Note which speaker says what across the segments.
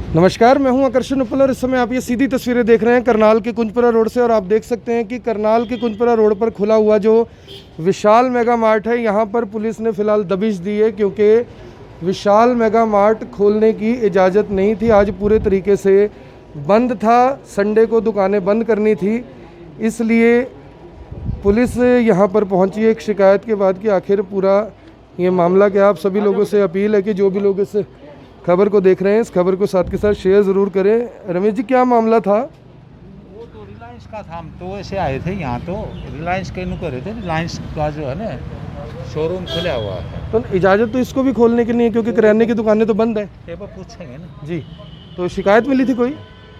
Speaker 1: नमस्कार, मैं हूं आकर्षण उपल और इस समय आप ये सीधी तस्वीरें देख रहे हैं करनाल के कुंजपुरा रोड से। और आप देख सकते हैं कि करनाल के कुंजपुरा रोड पर खुला हुआ जो विशाल मेगा मार्ट है, यहां पर पुलिस ने फिलहाल दबिश दी है, क्योंकि विशाल मेगा मार्ट खोलने की इजाज़त नहीं थी। आज पूरे तरीके से बंद था, संडे को दुकानें बंद करनी थी, इसलिए पुलिस यहाँ पर पहुँची एक शिकायत के बाद कि आखिर पूरा ये मामला क्या। आप सभी लोगों से अपील है कि जो भी लोग इस खबर को देख रहे हैं, इस खबर को साथ के साथ शेयर ज़रूर करें। रमेश जी, क्या मामला था?
Speaker 2: वो तो रिलायंस का था, हम तो ऐसे आए थे यहाँ, तो रिलायंस के नुकर रहे थे। रिलायंस का जो है ना शोरूम खुला हुआ है,
Speaker 1: तो इजाज़त तो इसको भी खोलने की नहीं है, क्योंकि किराने की दुकानें तो बंद है।
Speaker 2: टेबल पूछेंगे ना
Speaker 1: जी, तो शिकायत मिली थी कोई?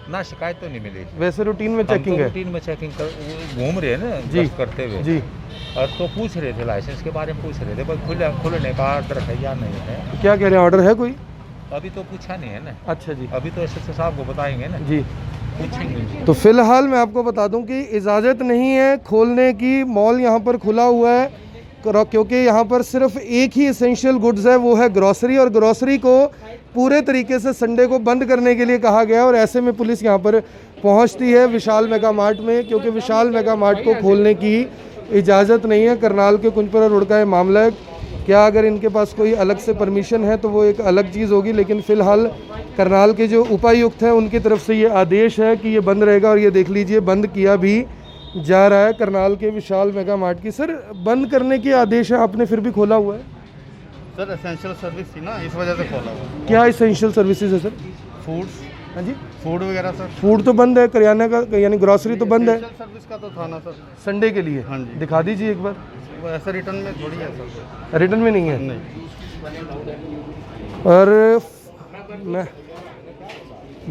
Speaker 2: ना, शिकायत तो नहीं मिली।
Speaker 1: वैसे रूटीन में चेकिंग है?
Speaker 2: रूटीन में चेकिंग घूम रहे हैं ना
Speaker 1: जी
Speaker 2: करते हुए
Speaker 1: जी।
Speaker 2: और तो पूछ रहे थे, लाइसेंस के बारे में पूछ रहे थे, बस खुलने का ऑर्डर है या नहीं है।
Speaker 1: तो क्या कह रहे हैं, ऑर्डर है कोई?
Speaker 2: अभी तो पूछा नहीं है ना।
Speaker 1: अच्छा जी,
Speaker 2: अभी तो एसएसओ साहब को बताएंगे ना,
Speaker 1: जी।
Speaker 2: पूछेंगे।
Speaker 1: तो फिलहाल मैं आपको बता दूं कि इजाज़त नहीं है खोलने की। मॉल यहाँ पर खुला हुआ है, क्योंकि यहाँ पर सिर्फ एक ही एसेंशियल गुड्स है, वो है ग्रॉसरी। और ग्रॉसरी को पूरे तरीके से संडे को बंद करने के लिए कहा गया। और ऐसे में पुलिस यहाँ पर पहुँचती है विशाल मेगा मार्ट में, क्योंकि विशाल मेगा मार्ट को खोलने की इजाज़त नहीं है। करनाल के कुंजपुरा रोड का ये मामला है। क्या अगर इनके पास कोई अलग से परमिशन है तो वो एक अलग चीज़ होगी, लेकिन फ़िलहाल करनाल के जो उपायुक्त हैं उनकी तरफ से ये आदेश है कि ये बंद रहेगा। और ये देख लीजिए, बंद किया भी जा रहा है करनाल के विशाल मेगा मार्ट की। सर, बंद करने के आदेश है, आपने फिर भी खोला हुआ है?
Speaker 3: सर एसेंशियल सर्विस थी ना, इस वजह से खोला हुआ।
Speaker 1: क्या एसेंशियल सर्विसेज है सर?
Speaker 3: फूड्स,
Speaker 1: हाँ जी,
Speaker 3: फूड वगैरह सर।
Speaker 1: फूड तो बंद है, करियाना का यानी ग्रॉसरी तो बंद है।
Speaker 3: एसेंशियल सर्विस का तो था ना सर,
Speaker 1: संडे के लिए।
Speaker 3: हाँ जी।
Speaker 1: दिखा दीजिए एक बार।
Speaker 3: वो ऐसा रिटर्न में थोड़ी है सर।
Speaker 1: रिटर्न में नहीं है?
Speaker 3: नहीं।
Speaker 1: और मैं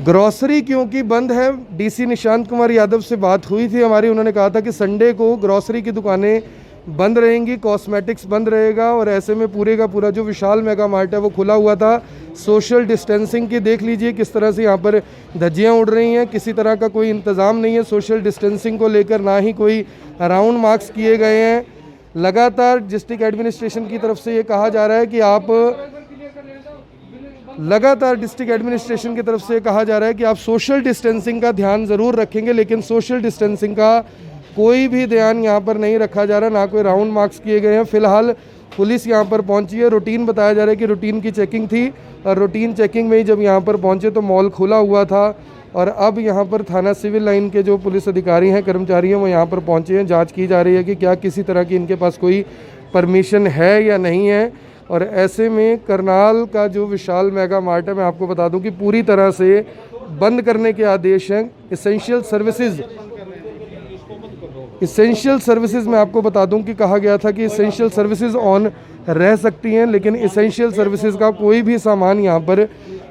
Speaker 1: ग्रॉसरी क्योंकि बंद है, डीसी निशांत कुमार यादव से बात हुई थी हमारी। उन्होंने कहा था कि संडे को ग्रॉसरी की दुकानें बंद रहेंगी, कॉस्मेटिक्स बंद रहेगा। और ऐसे में पूरे का पूरा जो विशाल मेगा मार्ट है वो खुला हुआ था। सोशल डिस्टेंसिंग की देख लीजिए किस तरह से यहाँ पर धज्जियाँ उड़ रही हैं, किसी तरह का कोई इंतज़ाम नहीं है सोशल डिस्टेंसिंग को लेकर, ना ही कोई राउंड मार्क्स किए गए हैं। लगातार डिस्ट्रिक्ट एडमिनिस्ट्रेशन की तरफ से ये कहा जा रहा है कि आप सोशल डिस्टेंसिंग का ध्यान ज़रूर रखेंगे, लेकिन सोशल डिस्टेंसिंग का कोई भी ध्यान यहाँ पर नहीं रखा जा रहा, ना कोई राउंड मार्क्स किए गए हैं। फिलहाल पुलिस यहाँ पर पहुँची है, रूटीन बताया जा रहा है कि रूटीन की चेकिंग थी। और रूटीन चेकिंग में ही जब यहाँ पर पहुँचे तो मॉल खुला हुआ था। और अब यहाँ पर थाना सिविल लाइन के जो पुलिस अधिकारी हैं, कर्मचारी हैं, वो यहाँ पर पहुँचे हैं। जांच की जा रही है कि क्या किसी तरह की इनके पास कोई परमिशन है या नहीं है। और ऐसे में करनाल का जो विशाल मेगा मार्ट है, मैं आपको बता दूं कि पूरी तरह से बंद करने के आदेश हैं। इसेंशियल सर्विसेज में आपको बता दूं कि कहा गया था कि इसेंशियल सर्विसेज ऑन रह सकती हैं, लेकिन इसेंशियल सर्विसेज का कोई भी सामान यहाँ पर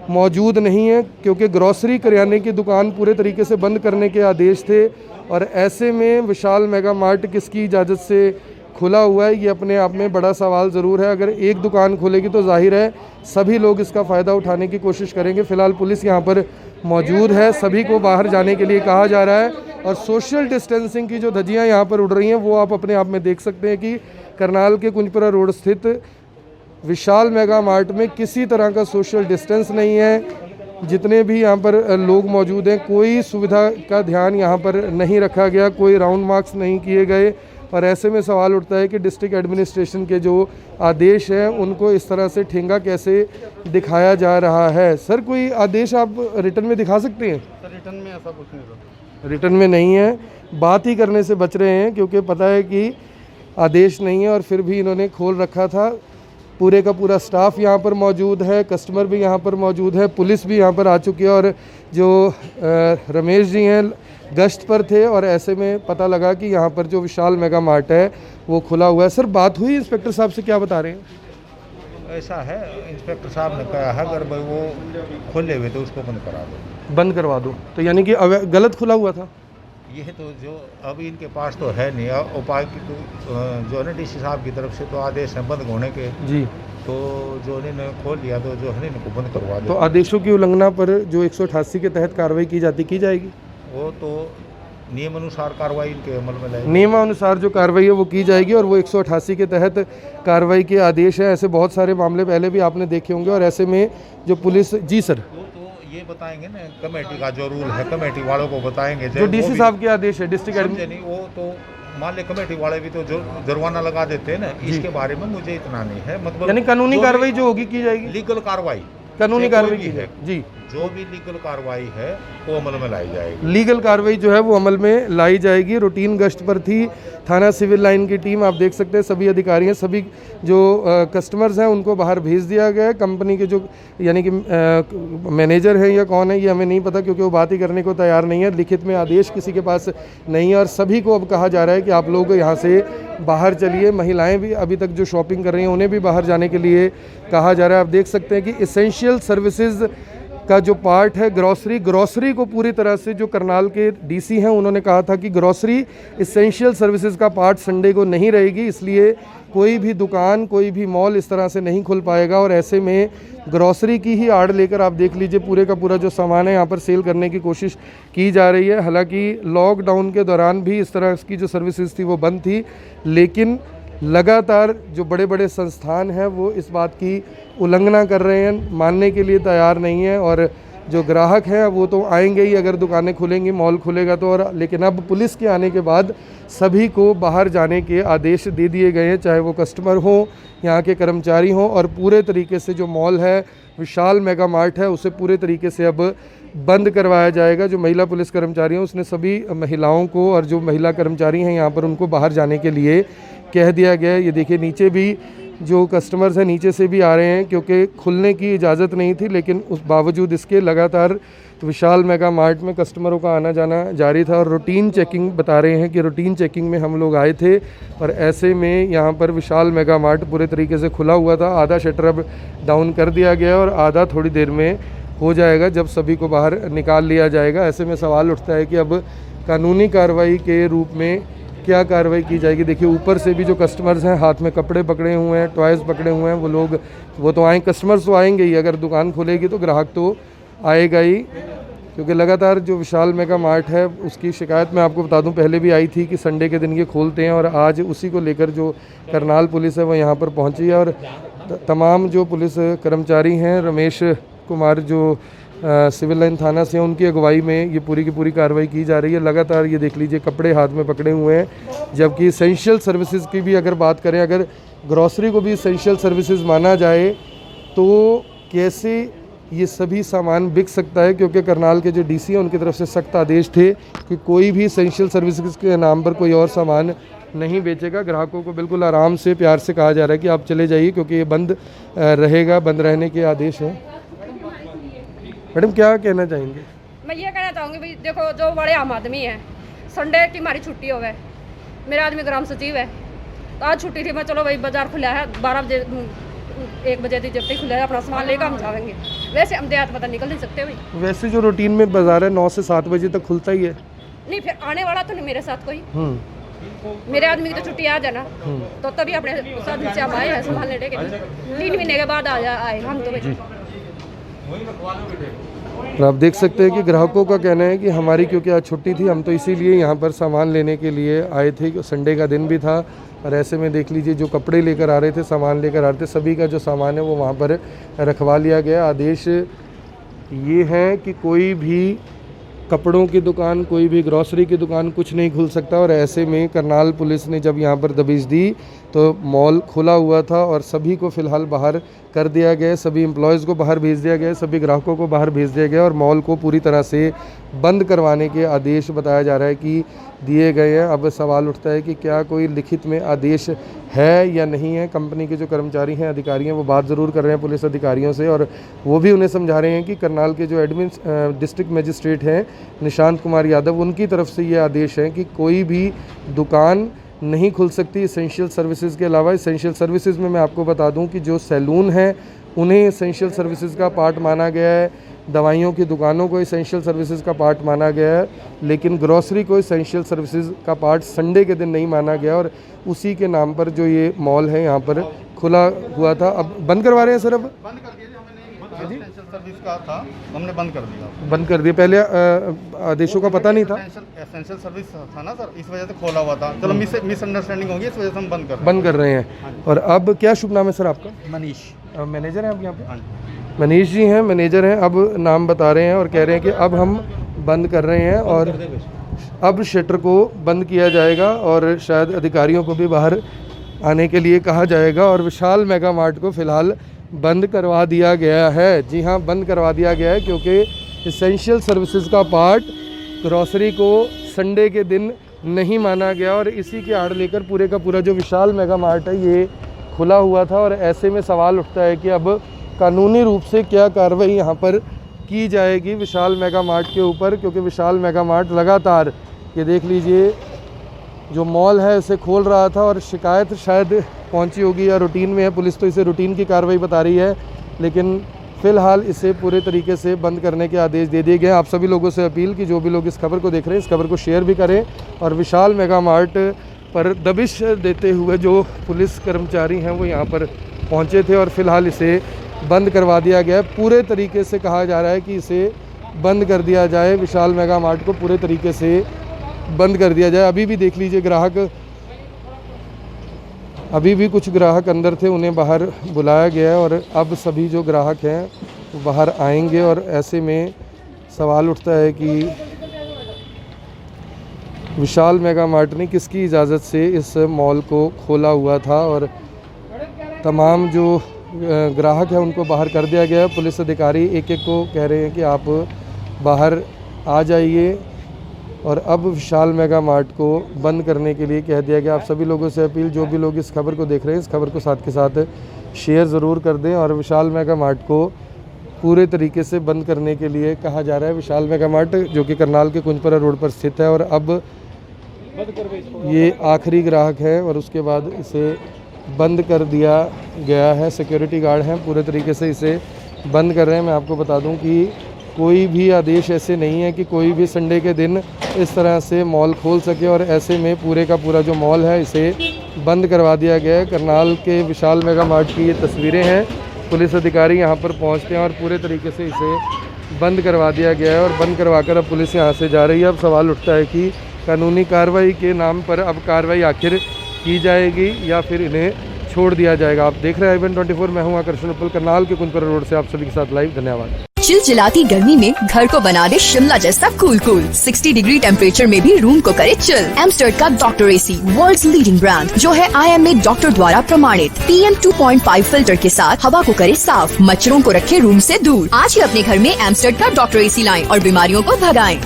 Speaker 1: मौजूद नहीं है, क्योंकि ग्रॉसरी करियाने की दुकान पूरे तरीके से बंद करने के आदेश थे। और ऐसे में विशाल मेगा मार्ट किसकी इजाज़त से खुला हुआ है, ये अपने आप में बड़ा सवाल ज़रूर है। अगर एक दुकान खुलेगी तो जाहिर है सभी लोग इसका फ़ायदा उठाने की कोशिश करेंगे। फ़िलहाल पुलिस यहाँ पर मौजूद है, सभी को बाहर जाने के लिए कहा जा रहा है। और सोशल डिस्टेंसिंग की जो धज्जियाँ यहाँ पर उड़ रही हैं वो आप अपने आप में देख सकते हैं कि करनाल के कुंजपुरा रोड स्थित विशाल मेगा मार्ट में किसी तरह का सोशल डिस्टेंस नहीं है। जितने भी यहाँ पर लोग मौजूद हैं, कोई सुविधा का ध्यान यहाँ पर नहीं रखा गया, कोई राउंड मार्क्स नहीं किए गए। और ऐसे में सवाल उठता है कि डिस्ट्रिक्ट एडमिनिस्ट्रेशन के जो आदेश हैं उनको इस तरह से ठेंगा कैसे दिखाया जा रहा है। सर, कोई आदेश आप रिटर्न में दिखा सकते हैं?
Speaker 3: सर रिटर्न में ऐसा कुछ नहीं सर।
Speaker 1: रिटर्न में नहीं है, बात ही करने से बच रहे हैं, क्योंकि पता है कि आदेश नहीं है और फिर भी इन्होंने खोल रखा था। पूरे का पूरा स्टाफ यहाँ पर मौजूद है, कस्टमर भी यहाँ पर मौजूद है, पुलिस भी यहाँ पर आ चुकी है। और जो रमेश जी हैं गश्त पर थे, और ऐसे में पता लगा कि यहाँ पर जो विशाल मेगा मार्ट है वो खुला हुआ है। सर, बात हुई इंस्पेक्टर साहब से, क्या बता रहे हैं?
Speaker 2: ऐसा है, इंस्पेक्टर साहब ने कहा है अगर भाई वो खोले हुए तो उसको बंद करा दो,
Speaker 1: बंद करवा दो। तो यानी कि गलत खुला हुआ था?
Speaker 2: ये तो जो अभी इनके पास तो है नहीं। उपाय की तो जो है ना डीसी साहब की तरफ से तो आदेश है बंद होने के
Speaker 1: जी,
Speaker 2: तो जो इन्होंने खोल लिया तो जो है इनको बंद करवा दो।
Speaker 1: तो आदेशों की उल्लंघना पर जो 188 के तहत कार्रवाई की जाएगी?
Speaker 2: वो तो नियम अनुसार कार्रवाई इनके अमल में लाएगी।
Speaker 1: नियमानुसार जो कार्रवाई है वो की जाएगी, और वो 188 के तहत कार्रवाई के आदेश है। ऐसे बहुत सारे मामले पहले भी आपने देखे होंगे। और ऐसे में जो पुलिस, जी सर,
Speaker 2: तो ये बताएंगे ना, कमेटी का जो रूल है कमेटी वालों को बताएंगे।
Speaker 1: जो डीसी साहब के आदेश है डिस्ट्रिक्ट
Speaker 2: समझे नहीं, वो तो मान ले कमेटी वाले भी तो जुर्माना लगा देते हैं ना, इसके बारे में मुझे इतना नहीं है। मतलब
Speaker 1: यानी कानूनी कार्रवाई जो होगी की जाएगी,
Speaker 2: लीगल कार्रवाई,
Speaker 1: कानूनी कार्रवाई की
Speaker 2: है
Speaker 1: जी,
Speaker 2: जो भी लीगल कार्रवाई है वो अमल में लाई जाएगी।
Speaker 1: लीगल कार्रवाई जो है वो अमल में लाई जाएगी। रूटीन गश्त पर थी थाना सिविल लाइन की टीम, आप देख सकते हैं सभी अधिकारी हैं, सभी जो कस्टमर्स हैं उनको बाहर भेज दिया गया है। कंपनी के जो यानी कि मैनेजर हैं या कौन है ये हमें नहीं पता, क्योंकि वो बात ही करने को तैयार नहीं है। लिखित में आदेश किसी के पास नहीं है और सभी को अब कहा जा रहा है कि आप लोग यहाँ से बाहर चलिए। महिलाएं भी अभी तक जो शॉपिंग कर रही हैं उन्हें भी बाहर जाने के लिए कहा जा रहा है। आप देख सकते हैं कि एसेंशियल सर्विसेज का जो पार्ट है ग्रॉसरी को पूरी तरह से, जो करनाल के डीसी हैं उन्होंने कहा था कि ग्रॉसरी एसेंशियल सर्विसेज का पार्ट संडे को नहीं रहेगी, इसलिए कोई भी दुकान कोई भी मॉल इस तरह से नहीं खुल पाएगा। और ऐसे में ग्रॉसरी की ही आड़ लेकर आप देख लीजिए पूरे का पूरा जो सामान है यहाँ पर सेल करने की कोशिश की जा रही है। हालांकि लॉकडाउन के दौरान भी इस तरह की जो सर्विसेज थी वो बंद थी, लेकिन लगातार जो बड़े बड़े संस्थान हैं वो इस बात की उल्लंघना कर रहे हैं, मानने के लिए तैयार नहीं है। और जो ग्राहक हैं वो तो आएंगे ही अगर दुकानें खुलेंगी, मॉल खुलेगा तो। और लेकिन अब पुलिस के आने के बाद सभी को बाहर जाने के आदेश दे दिए गए हैं, चाहे वो कस्टमर हो, यहाँ के कर्मचारी हों। और पूरे तरीके से जो मॉल है विशाल मेगा मार्ट है उसे पूरे तरीके से अब बंद करवाया जाएगा। जो महिला पुलिस कर्मचारी हैं उसने सभी महिलाओं को और जो महिला कर्मचारी हैं यहाँ पर उनको बाहर जाने के लिए कह दिया गया है। ये देखिए नीचे भी जो कस्टमर्स हैं नीचे से भी आ रहे हैं, क्योंकि खुलने की इजाज़त नहीं थी, लेकिन उस बावजूद इसके लगातार विशाल मेगा मार्ट में कस्टमरों का आना जाना जारी था। और रूटीन चेकिंग बता रहे हैं कि रूटीन चेकिंग में हम लोग आए थे और ऐसे में यहाँ पर विशाल मेगा मार्ट पूरे तरीके से खुला हुआ था। आधा शटर अब डाउन कर दिया गया और आधा थोड़ी देर में हो जाएगा जब सभी को बाहर निकाल लिया जाएगा। ऐसे में सवाल उठता है कि अब कानूनी कार्रवाई के रूप में क्या कार्रवाई की जाएगी। देखिए ऊपर से भी जो कस्टमर्स हैं हाथ में कपड़े पकड़े हुए हैं, टॉयज़ पकड़े हुए हैं, वो तो आए, कस्टमर्स तो आएंगे ही। अगर दुकान खुलेगी तो ग्राहक तो आएगा ही, क्योंकि लगातार जो विशाल मेगा मार्ट है उसकी शिकायत मैं आपको बता दूं पहले भी आई थी कि संडे के दिन ये खोलते हैं। और आज उसी को लेकर जो करनाल पुलिस है वो यहाँ पर पहुँची है और तमाम जो पुलिस कर्मचारी हैं, रमेश कुमार जो सिविल लाइन थाना से उनकी अगुवाई में ये पूरी की पूरी कार्रवाई की जा रही है। लगातार ये देख लीजिए कपड़े हाथ में पकड़े हुए हैं। जबकि एसेंशियल सर्विसेज की भी अगर बात करें, अगर ग्रॉसरी को भी एसेंशियल सर्विसेज माना जाए तो कैसे ये सभी सामान बिक सकता है, क्योंकि करनाल के जो डीसी हैं उनकी तरफ से सख्त आदेश थे कि कोई भी एसेंशियल सर्विसेज के नाम पर कोई और सामान नहीं बेचेगा। ग्राहकों को बिल्कुल आराम से प्यार से कहा जा रहा है कि आप चले जाइए, क्योंकि ये बंद रहेगा, बंद रहने के आदेश हैं। मैडम क्या कहना चाहेंगे?
Speaker 4: मैं ये कहना चाहूँगी भाई देखो, जो बड़े आम आदमी हैं, संडे की हमारी छुट्टी हो गए, मेरा आदमी ग्राम सचिव है तो आज छुट्टी थी। मैं चलो भाई बाजार खुला है 12 बजे 1 बजे थी, जब तक खुला है अपना सामान लेकर हम जाएंगे। वैसे हम देहात पता निकल नहीं सकते भाई।
Speaker 1: वैसे जो रूटीन में बाजार है 9 से 7 बजे तक खुलता ही है।
Speaker 4: नहीं फिर आने वाला तो नहीं मेरे साथ कोई, मेरे आदमी की तो छुट्टी आ जाना तो तभी अपने साधन से हम आए हैं सामान लेने के लिए। 3 महीने के बाद आए हम तो भाई।
Speaker 1: और आप देख सकते हैं कि ग्राहकों का कहना है कि हमारी क्योंकि आज छुट्टी थी हम तो इसीलिए यहाँ पर सामान लेने के लिए आए थे, संडे का दिन भी था। और ऐसे में देख लीजिए जो कपड़े लेकर आ रहे थे, सामान लेकर आ रहे थे, सभी का जो सामान है वो वहाँ पर रखवा लिया गया। आदेश ये है कि कोई भी कपड़ों की दुकान, कोई भी ग्रॉसरी की दुकान कुछ नहीं खुल सकता। और ऐसे में करनाल पुलिस ने जब यहाँ पर दबिश दी तो मॉल खुला हुआ था और सभी को फ़िलहाल बाहर कर दिया गया, सभी एम्प्लॉयज़ को बाहर भेज दिया गया, सभी ग्राहकों को बाहर भेज दिया गया और मॉल को पूरी तरह से बंद करवाने के आदेश बताया जा रहा है कि दिए गए हैं। अब सवाल उठता है कि क्या कोई लिखित में आदेश है या नहीं है। कंपनी के जो कर्मचारी हैं, अधिकारी हैं, वो बात ज़रूर कर रहे हैं पुलिस अधिकारियों से और वो भी उन्हें समझा रहे हैं कि करनाल के जो डिस्ट्रिक्ट मजिस्ट्रेट हैं निशांत कुमार यादव, उनकी तरफ से ये आदेश है कि कोई भी दुकान नहीं खुल सकती एसेंशियल सर्विसेज के अलावा। एसेंशियल सर्विसेज में मैं आपको बता दूं कि जो सैलून हैं उन्हें एसेंशियल सर्विसेज का पार्ट माना गया है, दवाइयों की दुकानों को एसेंशियल सर्विसेज का पार्ट माना गया है, लेकिन ग्रॉसरी को एसेंशियल सर्विसेज का पार्ट संडे के दिन नहीं माना गया। और उसी के नाम पर जो ये मॉल है यहाँ पर खुला हुआ था, अब बंद करवा रहे हैं सर। अब
Speaker 3: बंद कर दिया, हमें नहीं सर्विस का था, हमने बंद कर दिया।
Speaker 1: बंद कर दिया, पहले आदेशों का पता नहीं था।
Speaker 3: एसेंशियल सर्विस था ना सर, इस वजह से खोला हुआ था। चलो मिसअंडरस्टैंडिंग होगी, इस वजह से हम बंद कर रहे हैं।
Speaker 1: और अब क्या शुभ नाम है सर आपका?
Speaker 3: मनीष
Speaker 1: मैनेजर हैं आप यहाँ पे?
Speaker 3: हाँ।
Speaker 1: मनीष जी हैं, मैनेजर हैं, अब नाम बता रहे हैं और कह रहे हैं कि अब हम बंद कर रहे हैं और अब शटर को बंद किया जाएगा और शायद अधिकारियों को भी बाहर आने के लिए कहा जाएगा और विशाल मेगा मार्ट को फ़िलहाल बंद करवा दिया गया है। जी हाँ, बंद करवा दिया गया है क्योंकि इसेंशियल सर्विसेज का पार्ट ग्रॉसरी को संडे के दिन नहीं माना गया और इसी की आड़ लेकर पूरे का पूरा जो विशाल मेगा मार्ट है ये खुला हुआ था। और ऐसे में सवाल उठता है कि अब कानूनी रूप से क्या कार्रवाई यहाँ पर की जाएगी विशाल मेगा मार्ट के ऊपर, क्योंकि विशाल मेगा मार्ट लगातार ये देख लीजिए जो मॉल है इसे खोल रहा था और शिकायत शायद पहुंची होगी या रूटीन में है, पुलिस तो इसे रूटीन की कार्रवाई बता रही है, लेकिन फ़िलहाल इसे पूरे तरीके से बंद करने के आदेश दे दिए गए। आप सभी लोगों से अपील कि जो भी लोग इस खबर को देख रहे हैं इस खबर को शेयर भी करें और विशाल मेगा मार्ट पर दबिश देते हुए जो पुलिस कर्मचारी हैं वो यहाँ पर पहुँचे थे और फ़िलहाल इसे बंद करवा दिया गया है। पूरे तरीके से कहा जा रहा है कि इसे बंद कर दिया जाए, विशाल मेगा मार्ट को पूरे तरीके से बंद कर दिया जाए। अभी भी देख लीजिए ग्राहक, अभी भी कुछ ग्राहक अंदर थे, उन्हें बाहर बुलाया गया है और अब सभी जो ग्राहक हैं वो बाहर आएंगे और ऐसे में सवाल उठता है कि विशाल मेगा मार्ट ने किसकी इजाज़त से इस मॉल को खोला हुआ था और तमाम जो ग्राहक हैं उनको बाहर कर दिया गया है। पुलिस अधिकारी एक एक को कह रहे हैं कि आप बाहर आ जाइए और अब विशाल मेगा मार्ट को बंद करने के लिए कह दिया गया। आप सभी लोगों से अपील, जो भी लोग इस खबर को देख रहे हैं इस खबर को साथ के साथ शेयर ज़रूर कर दें और विशाल मेगा मार्ट को पूरे तरीके से बंद करने के लिए कहा जा रहा है। विशाल मेगा मार्ट जो कि करनाल के कुंजपुरा रोड पर स्थित है और अब ये आखिरी ग्राहक है और उसके बाद इसे बंद कर दिया गया है। सिक्योरिटी गार्ड हैं, पूरे तरीके से इसे बंद कर रहे हैं। मैं आपको बता दूं कि कोई भी आदेश ऐसे नहीं है कि कोई भी संडे के दिन इस तरह से मॉल खोल सके और ऐसे में पूरे का पूरा जो मॉल है इसे बंद करवा दिया गया है। करनाल के विशाल मेगा मार्ट की ये तस्वीरें हैं, पुलिस अधिकारी यहाँ पर पहुँचते हैं और पूरे तरीके से इसे बंद करवा दिया गया है और बंद करवा कर अब पुलिस यहाँ से जा रही है। अब सवाल उठता है कि कानूनी कार्रवाई के नाम पर अब कार्रवाई आखिर की जाएगी या फिर इन्हें छोड़ दिया जाएगा। आप देख रहे हैं IBN 24, मैं हूं आकर्षण उपल, करनाल के कुंजपुरा रोड से आप सभी के साथ लाइव। धन्यवाद।
Speaker 5: चिलचिलाती गर्मी में घर को बना दे शिमला जैसा कूल कूल। 60 डिग्री टेम्परेचर में भी रूम को करे चिल। एमस्टर्ड का doctor AC world's leading brand जो है IMA डॉक्टर द्वारा प्रमाणित। PM 2.5 फिल्टर के साथ हवा को करे साफ, मच्छरों को रखे रूम से दूर। आज ही अपने घर में एमस्टर्ड का डॉक्टर AC लाएं और बीमारियों को भगाएं।